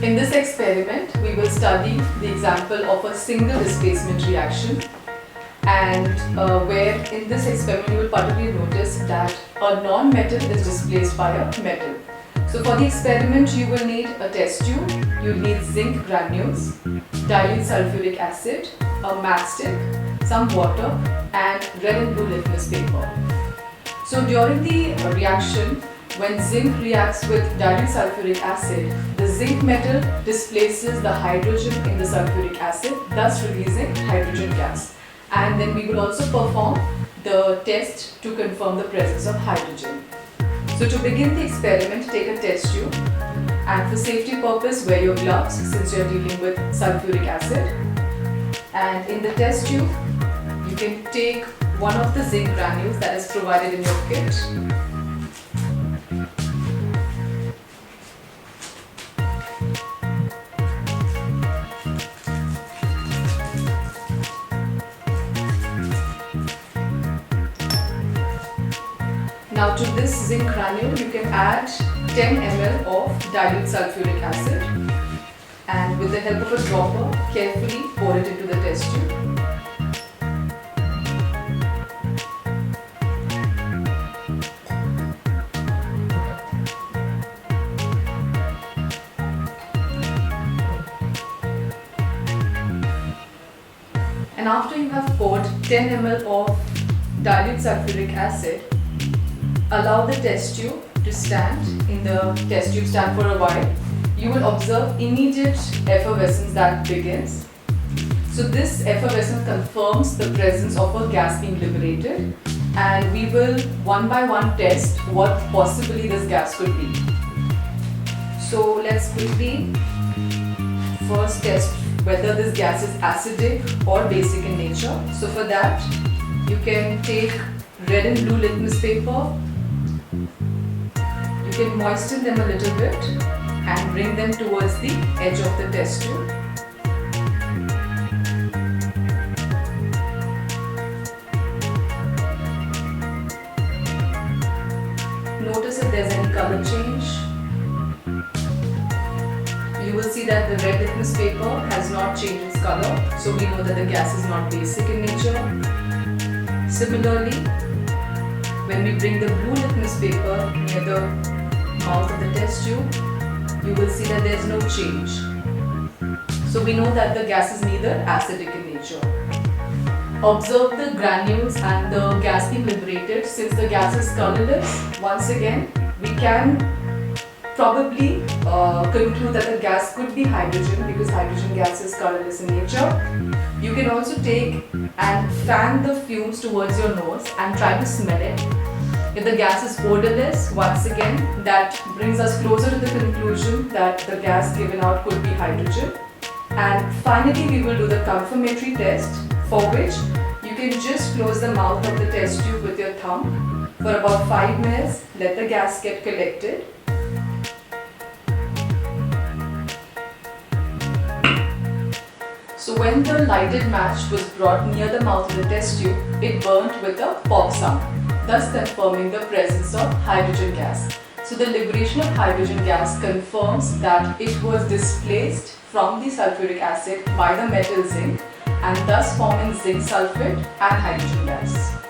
In this experiment, we will study the example of a single displacement reaction, and where in this experiment you will particularly notice that a non-metal is displaced by a metal. So for the experiment you will need a test tube, you will need zinc granules, dilute sulphuric acid, a matchstick, some water and red and blue litmus paper. So during the reaction, when zinc reacts with dilute sulphuric acid, the zinc metal displaces the hydrogen in the sulphuric acid, thus releasing hydrogen gas. And then we will also perform the test to confirm the presence of hydrogen. So to begin the experiment, take a test tube, and for safety purpose wear your gloves since you are dealing with sulphuric acid. And in the test tube, you can take one of the zinc granules that is provided in your kit. Now to this zinc granule you can add 10 ml of dilute sulphuric acid, and with the help of a dropper carefully pour it into the test tube. And after you have poured 10 ml of dilute sulphuric acid, allow the test tube to stand in the test tube stand for a while. You will observe immediate effervescence that begins. So this effervescence confirms the presence of a gas being liberated, and we will one by one test what possibly this gas could be. So let's quickly first test whether this gas is acidic or basic in nature. So for that you can take red and blue litmus paper. You can moisten them a little bit and bring them towards the edge of the test tube. Notice if there's any color change. You will see that the red litmus paper has not changed its color, so we know that the gas is not basic in nature. Similarly, when we bring the blue litmus paper near the mouth of the test tube, you will see that there is no change. So we know that the gas is neither acidic in nature. Observe the granules and the gas being liberated. Since the gas is colorless, once again we can probably conclude that the gas could be hydrogen, because hydrogen gas is colorless in nature. You can also take and fan the fumes towards your nose and try to smell it. If the gas is odorless, once again that brings us closer to the conclusion that the gas given out could be hydrogen. And finally we will do the confirmatory test, for which you can just close the mouth of the test tube with your thumb for about 5 minutes, let the gas get collected. So when the lighted match was brought near the mouth of the test tube, it burnt with a pop sound, thus confirming the presence of hydrogen gas. So the liberation of hydrogen gas confirms that it was displaced from the sulphuric acid by the metal zinc, and thus forming zinc sulfate and hydrogen gas.